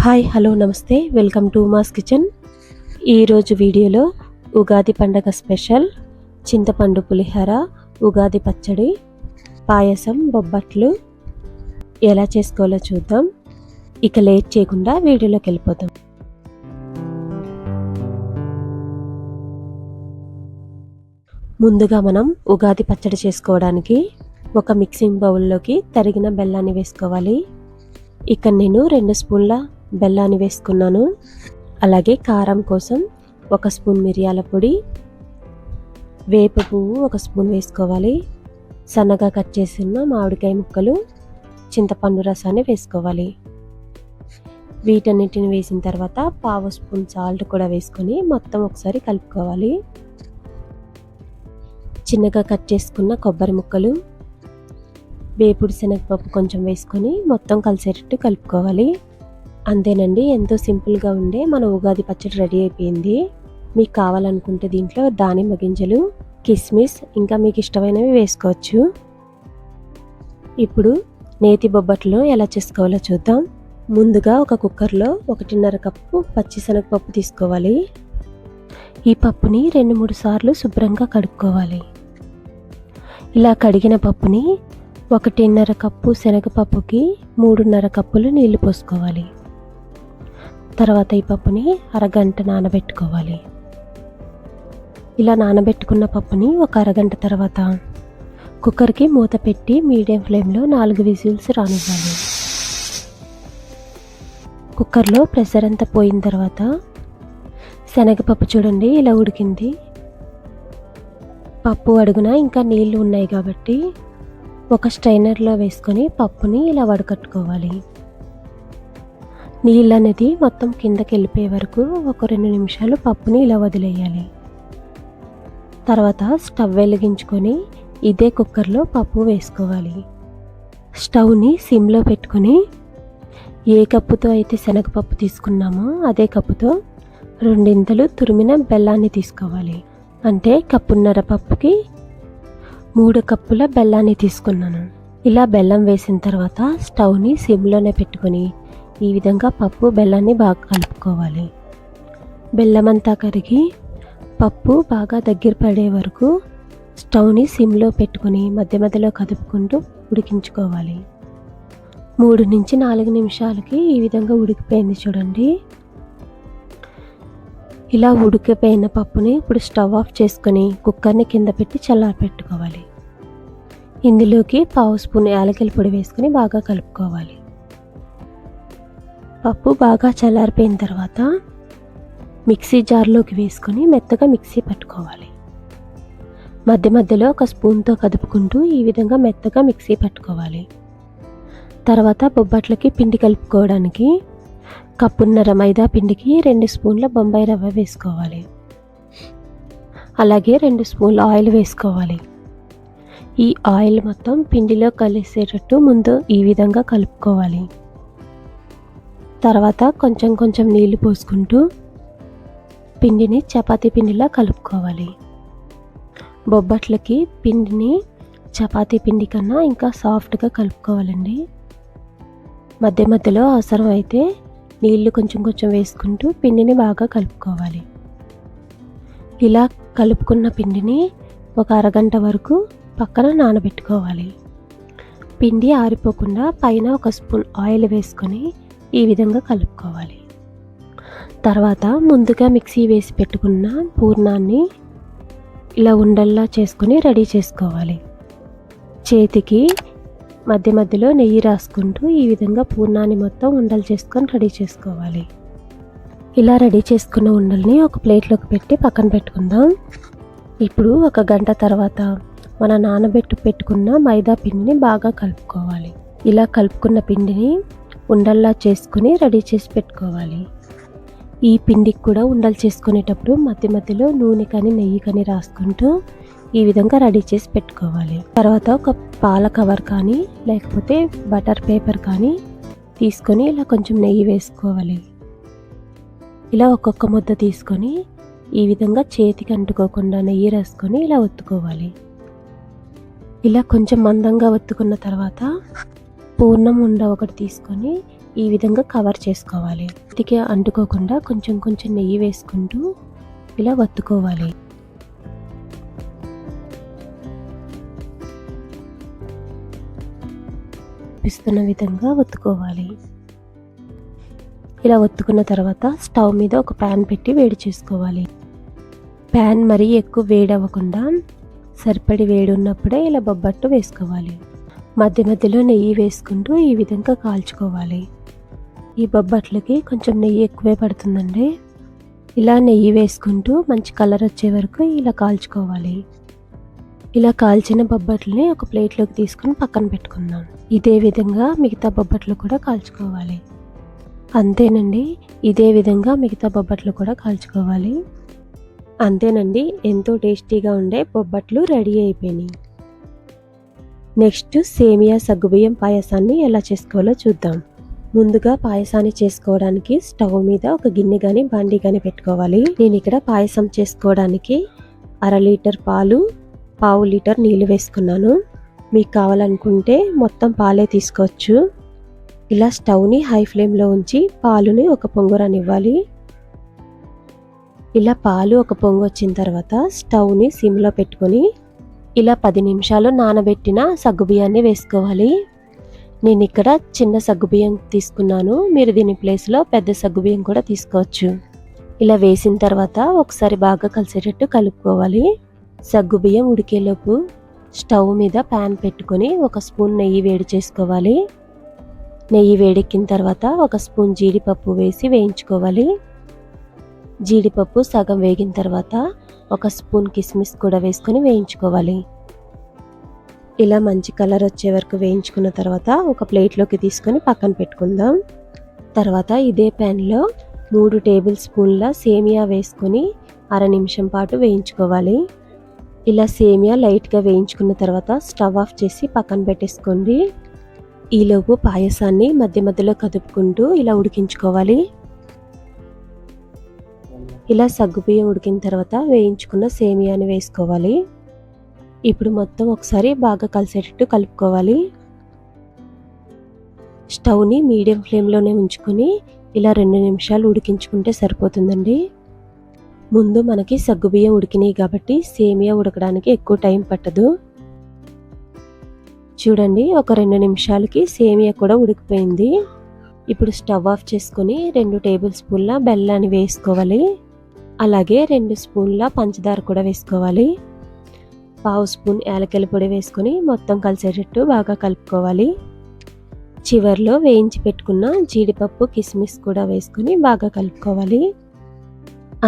Hi hello నమస్తే welcome to mass kitchen. ఈరోజు వీడియోలో ఉగాది పండగ స్పెషల్ చింతపండు పులిహోర, ఉగాది పచ్చడి, పాయసం, బొబ్బట్లు ఎలా చేసుకోవాలో చూద్దాం. ఇక లేట్ చేయకుండా వీడియోలోకి వెళ్ళిపోదాం. ముందుగా మనం ఉగాది పచ్చడి చేసుకోవడానికి ఒక మిక్సింగ్ బౌల్లోకి తరిగిన బెల్లాన్ని వేసుకోవాలి. ఇక్కడ నేను 2 స్పూన్ల బెల్లాన్ని వేసుకున్నాను. అలాగే కారం కోసం 1 స్పూన్ మిరియాల పొడి, వేప పువ్వు 1 స్పూన్ వేసుకోవాలి. సన్నగా కట్ చేసిన మామిడికాయ ముక్కలు, చింతపండు రసాన్ని వేసుకోవాలి. వీటన్నిటిని వేసిన తర్వాత 1/2 స్పూన్ సాల్ట్ కూడా వేసుకొని మొత్తం ఒకసారి కలుపుకోవాలి. చిన్నగా కట్ చేసుకున్న కొబ్బరి ముక్కలు, వేపుడు శనగపప్పు కొంచెం వేసుకొని మొత్తం కలిసేటట్టు కలుపుకోవాలి. అంతేనండి, ఎంతో సింపుల్గా ఉండే మన ఉగాది పచ్చడి రెడీ అయిపోయింది. మీకు కావాలనుకుంటే దీంట్లో దానిమ్మ గింజలు, కిస్మిస్ ఇంకా మీకు ఇష్టమైనవి వేసుకోవచ్చు. ఇప్పుడు నేతి బొబ్బట్లు ఎలా చేసుకోవాలో చూద్దాం. ముందుగా ఒక కుక్కర్లో 1.5 కప్పు పచ్చిశనగపప్పు తీసుకోవాలి. ఈ పప్పుని 2-3 సార్లు శుభ్రంగా కడుక్కోవాలి. ఇలా కడిగిన పప్పుని 1.5 కప్పు శనగపప్పుకి 3.5 కప్పులు నీళ్లు పోసుకోవాలి. తర్వాత ఈ పప్పుని అరగంట నానబెట్టుకోవాలి. ఇలా నానబెట్టుకున్న పప్పుని ఒక అరగంట తర్వాత కుక్కర్కి మూత పెట్టి మీడియం ఫ్లేమ్లో 4 విజిల్స్ రానివ్వాలి. కుక్కర్లో ప్రెషర్ అంతా పోయిన తర్వాత శనగపప్పు చూడండి ఇలా ఉడికింది. పప్పు అడుగున ఇంకా నీళ్లు ఉన్నాయి కాబట్టి ఒక స్ట్రైనర్లో వేసుకొని పప్పుని ఇలా వడకట్టుకోవాలి. నీళ్ళు అనేది మొత్తం కిందకి వెళ్ళిపోయే వరకు ఒక 2 నిమిషాలు పప్పుని ఇలా వదిలేయాలి. తర్వాత స్టవ్ వెలిగించుకొని ఇదే కుక్కర్లో పప్పు వేసుకోవాలి. స్టవ్ని సిమ్లో పెట్టుకొని ఏ కప్పుతో అయితే శనగపప్పు తీసుకున్నామో అదే కప్పుతో 2 తురిమిన బెల్లాన్ని తీసుకోవాలి. అంటే 1.5 కప్పు పప్పుకి 3 కప్పుల బెల్లాన్ని తీసుకున్నాను. ఇలా బెల్లం వేసిన తర్వాత స్టవ్ని సిమ్లోనే పెట్టుకొని ఈ విధంగా పప్పు బెల్లాన్ని బాగా కలుపుకోవాలి. బెల్లం అంతా కరిగి పప్పు బాగా దగ్గర పడే వరకు స్టవ్ని సిమ్లో పెట్టుకొని మధ్య మధ్యలో కదుపుకుంటూ ఉడికించుకోవాలి. 3-4 నిమిషాలకి ఈ విధంగా ఉడికిపోయింది చూడండి. ఇలా ఉడికిపోయిన పప్పుని ఇప్పుడు స్టవ్ ఆఫ్ చేసుకొని కుక్కర్ని కింద పెట్టి చల్లారపెట్టుకోవాలి. ఇందులోకి 1/2 స్పూన్ యాలకుల పొడి వేసుకొని బాగా కలుపుకోవాలి. పప్పు బాగా చల్లారిపోయిన తర్వాత మిక్సీ జార్లోకి వేసుకొని మెత్తగా మిక్సీ పట్టుకోవాలి. మధ్య మధ్యలో 1 స్పూన్తో కదుపుకుంటూ ఈ విధంగా మెత్తగా మిక్సీ పట్టుకోవాలి. తర్వాత బొబ్బట్లకి పిండి కలుపుకోవడానికి 1.5 కప్పు మైదా పిండికి 2 స్పూన్ల బొంబాయి రవ్వ వేసుకోవాలి. అలాగే 2 స్పూన్ల ఆయిల్ వేసుకోవాలి. ఈ ఆయిల్ మొత్తం పిండిలో కలిసేటట్టు ముందు ఈ విధంగా కలుపుకోవాలి. తర్వాత కొంచెం కొంచెం నీళ్లు పోసుకుంటూ పిండిని చపాతీ పిండిలా కలుపుకోవాలి. బొబ్బట్లకి పిండిని చపాతీ పిండి కన్నా ఇంకా సాఫ్ట్గా కలుపుకోవాలండి. మధ్య మధ్యలో అవసరం అయితే నీళ్లు కొంచెం కొంచెం వేసుకుంటూ పిండిని బాగా కలుపుకోవాలి. ఇలా కలుపుకున్న పిండిని ఒక అరగంట వరకు పక్కన నానబెట్టుకోవాలి. పిండి ఆరిపోకుండా పైన 1 స్పూన్ ఆయిల్ వేసుకొని ఈ విధంగా కలుపుకోవాలి. తర్వాత ముందుగా మిక్సీ వేసి పెట్టుకున్న పూర్ణాన్ని ఇలా ఉండల్లా చేసుకొని రెడీ చేసుకోవాలి. చేతికి మధ్య మధ్యలో నెయ్యి రాసుకుంటూ ఈ విధంగా పూర్ణాన్ని మొత్తం ఉండలు చేసుకొని రెడీ చేసుకోవాలి. ఇలా రెడీ చేసుకున్న ఉండల్ని ఒక ప్లేట్లోకి పెట్టి పక్కన పెట్టుకుందాం. ఇప్పుడు 1 గంట తర్వాత మన పెట్టుకున్న మైదా పిండిని బాగా కలుపుకోవాలి. ఇలా కలుపుకున్న పిండిని ఉండల్లా చేసుకుని రెడీ చేసి పెట్టుకోవాలి. ఈ పిండికి కూడా ఉండలు చేసుకునేటప్పుడు మధ్య మధ్యలో నూనె కానీ నెయ్యి కానీ రాసుకుంటూ ఈ విధంగా రెడీ చేసి పెట్టుకోవాలి. తర్వాత ఒక పాల కవర్ కానీ లేకపోతే బటర్ పేపర్ కానీ తీసుకొని ఇలా కొంచెం నెయ్యి వేసుకోవాలి. ఇలా ఒక్కొక్క ముద్ద తీసుకొని ఈ విధంగా చేతికి అంటుకోకుండా నెయ్యి రాసుకొని ఇలా ఒత్తుకోవాలి. ఇలా కొంచెం మందంగా ఒత్తుకున్న తర్వాత పూర్ణం ఉండ ఒకటి తీసుకొని ఈ విధంగా కవర్ చేసుకోవాలి. చేతికి అంటుకోకుండా కొంచెం కొంచెం నెయ్యి వేసుకుంటూ ఇలా వత్తుకోవాలి. చూపిస్తున్న విధంగా వత్తుకోవాలి. ఇలా ఒత్తుకున్న తర్వాత స్టవ్ మీద ఒక ప్యాన్ పెట్టి వేడి చేసుకోవాలి. ప్యాన్ మరీ ఎక్కువ వేడి అవ్వకుండా సరిపడి వేడి ఉన్నప్పుడే ఇలా బొబ్బట్లు వేసుకోవాలి. మధ్య మధ్యలో నెయ్యి వేసుకుంటూ ఈ విధంగా కాల్చుకోవాలి. ఈ బొబ్బట్లకి కొంచెం నెయ్యి ఎక్కువే పడుతుందండి. ఇలా నెయ్యి వేసుకుంటూ మంచి కలర్ వచ్చే వరకు ఇలా కాల్చుకోవాలి. ఇలా కాల్చిన బొబ్బట్లని ఒక ప్లేట్లోకి తీసుకుని పక్కన పెట్టుకుందాం. ఇదే విధంగా మిగతా బొబ్బట్లు కూడా కాల్చుకోవాలి. అంతేనండి, ఇదే విధంగా మిగతా బొబ్బట్లు కూడా కాల్చుకోవాలి. అంతేనండి, ఎంతో టేస్టీగా ఉండే బొబ్బట్లు రెడీ అయిపోయినాయి. నెక్స్ట్ సేమియా సగ్గుబియ్యం పాయసాన్ని ఎలా చేసుకోవాలో చూద్దాం. ముందుగా పాయసాన్ని చేసుకోవడానికి స్టవ్ మీద ఒక గిన్నె కానీ బాండీ కానీ పెట్టుకోవాలి. నేను ఇక్కడ పాయసం చేసుకోవడానికి 1/2 లీటర్ పాలు, 1/2 లీటర్ నీళ్ళు వేసుకున్నాను. మీకు కావాలనుకుంటే మొత్తం పాలే తీసుకోవచ్చు. ఇలా స్టవ్ని హై ఫ్లేమ్లో ఉంచి పాలుని ఒక పొంగు రానివ్వాలి. ఇలా పాలు ఒక పొంగు వచ్చిన తర్వాత స్టవ్ని సిమ్లో పెట్టుకొని ఇలా 10 నిమిషాలు నానబెట్టిన సగ్గుబియ్యాన్ని వేసుకోవాలి. నేను ఇక్కడ చిన్న సగ్గుబియ్యం తీసుకున్నాను. మీరు దీని ప్లేస్లో పెద్ద సగ్గుబియ్యం కూడా తీసుకోవచ్చు. ఇలా వేసిన తర్వాత ఒకసారి బాగా కలిసేటట్టు కలుపుకోవాలి. సగ్గుబియ్యం ఉడికేలోపు స్టవ్ మీద ప్యాన్ పెట్టుకొని 1 స్పూన్ నెయ్యి వేడి చేసుకోవాలి. నెయ్యి వేడెక్కిన తర్వాత 1 స్పూన్ జీడిపప్పు వేసి వేయించుకోవాలి. జీడిపప్పు సగం వేగిన తర్వాత 1 స్పూన్ కిస్మిస్ కూడా వేసుకొని వేయించుకోవాలి. ఇలా మంచి కలర్ వచ్చే వరకు వేయించుకున్న తర్వాత ఒక ప్లేట్లోకి తీసుకొని పక్కన పెట్టుకుందాం. తర్వాత ఇదే ప్యాన్లో 3 టేబుల్ స్పూన్ల సేమియా వేసుకొని 1/2 నిమిషం పాటు వేయించుకోవాలి. ఇలా సేమియా లైట్గా వేయించుకున్న తర్వాత స్టవ్ ఆఫ్ చేసి పక్కన పెట్టేసుకోండి. ఈలోపు పాయసాన్ని మధ్య మధ్యలో కదుపుకుంటూ ఇలా ఉడికించుకోవాలి. ఇలా సగ్గుబియ్యం ఉడికిన తర్వాత వేయించుకున్న సేమియాని వేసుకోవాలి. ఇప్పుడు మొత్తం ఒకసారి బాగా కలిసేటట్టు కలుపుకోవాలి. స్టవ్ని మీడియం ఫ్లేమ్లోనే ఉంచుకొని ఇలా 2 నిమిషాలు ఉడికించుకుంటే సరిపోతుందండి. ముందు మనకి సగ్గుబియ్యం ఉడికినాయి కాబట్టి సేమియా ఉడకడానికి ఎక్కువ టైం పట్టదు. చూడండి, ఒక 2 నిమిషాలకి సేమియా కూడా ఉడికిపోయింది. ఇప్పుడు స్టవ్ ఆఫ్ చేసుకొని 2 టేబుల్ స్పూన్ల బెల్లాన్ని వేసుకోవాలి. అలాగే 2 స్పూన్ల పంచదార కూడా వేసుకోవాలి. 1/2 స్పూన్ యాలకుల పొడి వేసుకొని మొత్తం కలిసేటట్టు బాగా కలుపుకోవాలి. చివర్లో వేయించి పెట్టుకున్న జీడిపప్పు, కిస్మిస్ కూడా వేసుకొని బాగా కలుపుకోవాలి.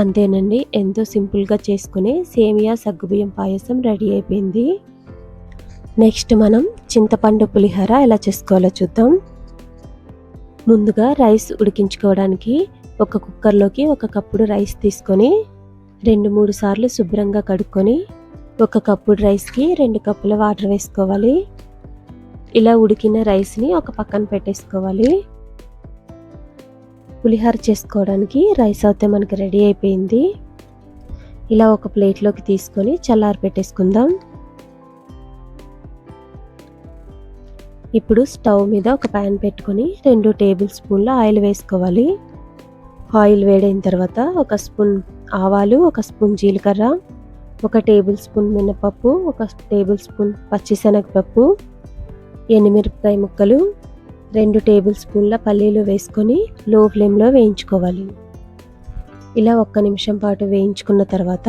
అంతేనండి, ఎంతో సింపుల్గా చేసుకునే సేమియా సగ్గుబియ్యం పాయసం రెడీ అయిపోయింది. నెక్స్ట్ మనం చింతపండు పులిహోర ఎలా చేసుకోవాలో చూద్దాం. ముందుగా రైస్ ఉడికించుకోవడానికి ఒక కుక్కర్లోకి 1 కప్పుడు రైస్ తీసుకొని 2-3 సార్లు శుభ్రంగా కడుక్కొని 1 కప్పుడు రైస్కి 2 కప్పుల వాటర్ వేసుకోవాలి. ఇలా ఉడికిన రైస్ని ఒక పక్కన పెట్టేసుకోవాలి. పులిహోర చేసుకోవడానికి రైస్ అయితే మనకి రెడీ అయిపోయింది. ఇలా ఒక ప్లేట్లోకి తీసుకొని చల్లారి పెట్టేసుకుందాం. ఇప్పుడు స్టవ్ మీద ఒక ప్యాన్ పెట్టుకొని 2 టేబుల్ స్పూన్ల ఆయిల్ వేసుకోవాలి. ఆయిల్ వేడైన తర్వాత 1 స్పూన్ ఆవాలు, 1 స్పూన్ జీలకర్ర, 1 టేబుల్ స్పూన్ మినపప్పు, 1 టేబుల్ స్పూన్ పచ్చిశనగపప్పు, ఎండుమిరపకాయ ముక్కలు, 2 టేబుల్ స్పూన్ల పల్లీలు వేసుకొని లో ఫ్లేమ్లో వేయించుకోవాలి. ఇలా 1 నిమిషం పాటు వేయించుకున్న తర్వాత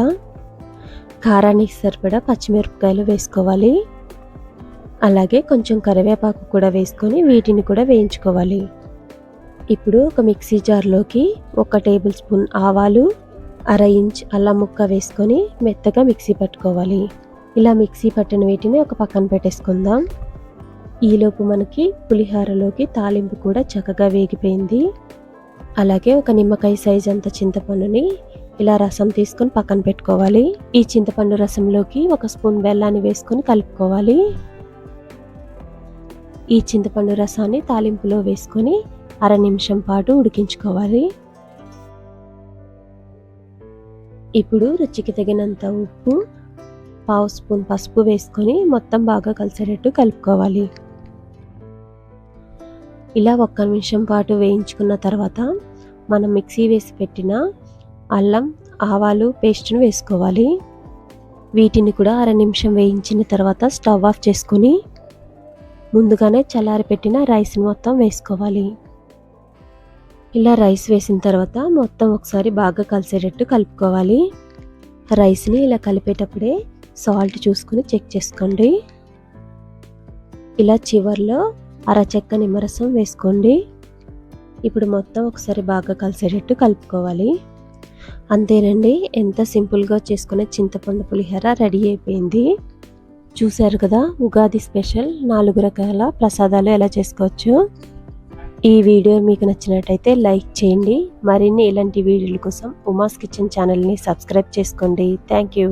కారానికి సరిపడా పచ్చిమిరపకాయలు వేసుకోవాలి. అలాగే కొంచెం కరివేపాకు కూడా వేసుకొని వీటిని కూడా వేయించుకోవాలి. ఇప్పుడు ఒక మిక్సీ జార్లోకి 1 టేబుల్ స్పూన్ ఆవాలు, 1/2 ఇంచ్ అల్లం ముక్క వేసుకొని మెత్తగా మిక్సీ పట్టుకోవాలి. ఇలా మిక్సీ పట్టిన వీటిని ఒక పక్కన పెట్టేసుకుందాం. ఈలోపు మనకి పులిహోరలోకి తాలింపు కూడా చక్కగా వేగిపోయింది. అలాగే 1 నిమ్మకాయ సైజ్ అంత చింతపండుని ఇలా రసం తీసుకొని పక్కన పెట్టుకోవాలి. ఈ చింతపండు రసంలోకి 1 స్పూన్ బెల్లాన్ని వేసుకొని కలుపుకోవాలి. ఈ చింతపండు రసాన్ని తాలింపులో వేసుకొని 1/2 నిమిషం పాటు ఉడికించుకోవాలి. ఇప్పుడు రుచికి తగినంత ఉప్పు, 1/2 స్పూన్ పసుపు వేసుకొని మొత్తం బాగా కలిసేటట్టు కలుపుకోవాలి. ఇలా 1 నిమిషం పాటు వేయించుకున్న తర్వాత మనం మిక్సీ వేసి పెట్టిన అల్లం ఆవాలు పేస్ట్ను వేసుకోవాలి. వీటిని కూడా 1/2 నిమిషం వేయించిన తర్వాత స్టవ్ ఆఫ్ చేసుకొని ముందుగానే చల్లారిపెట్టిన రైస్ని మొత్తం వేసుకోవాలి. ఇలా రైస్ వేసిన తర్వాత మొత్తం ఒకసారి బాగా కలిసేటట్టు కలుపుకోవాలి. రైస్ని ఇలా కలిపేటప్పుడే సాల్ట్ చూసుకుని చెక్ చేసుకోండి. ఇలా చివర్లో అరచెక్క నిమ్మరసం వేసుకోండి. ఇప్పుడు మొత్తం ఒకసారి బాగా కలిసేటట్టు కలుపుకోవాలి. అంతేనండి, ఎంత సింపుల్గా చేసుకునే చింతపండు పులిహోర రెడీ అయిపోయింది. చూశారు కదా, ఉగాది స్పెషల్ 4 రకాల ప్రసాదాలు ఎలా చేసుకోవచ్చు. ఈ వీడియో మీకు నచ్చినట్టయితే లైక్ చేయండి. మరిన్ని ఇలాంటి వీడియోల కోసం ఉమాస్ కిచెన్ ఛానల్ని సబ్స్క్రైబ్ చేసుకోండి. Thank you.